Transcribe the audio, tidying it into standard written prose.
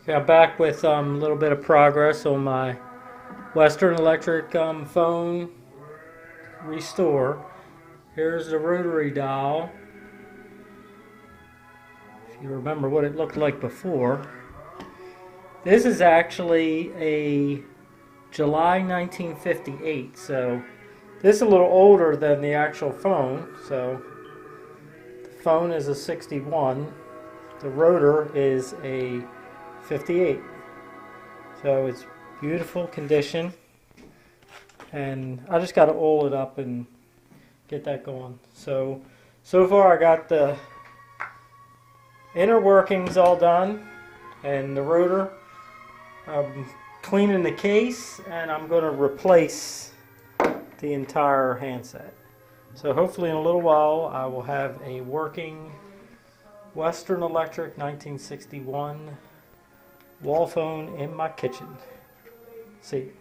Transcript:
Got back with a little bit of progress on my Western Electric phone restore. Here's the rotary dial. If you remember what it looked like before. This is actually a July 1958, so this is a little older than the actual phone. So the phone is a 61, the rotor is a 58. So it's beautiful condition, and I just got to oil it up and get that going. So far I got the inner workings all done, and the rotor. I'm cleaning the case, and I'm going to replace the entire handset. So hopefully in a little while I will have a working Western Electric 1961 wall phone in my kitchen. See you.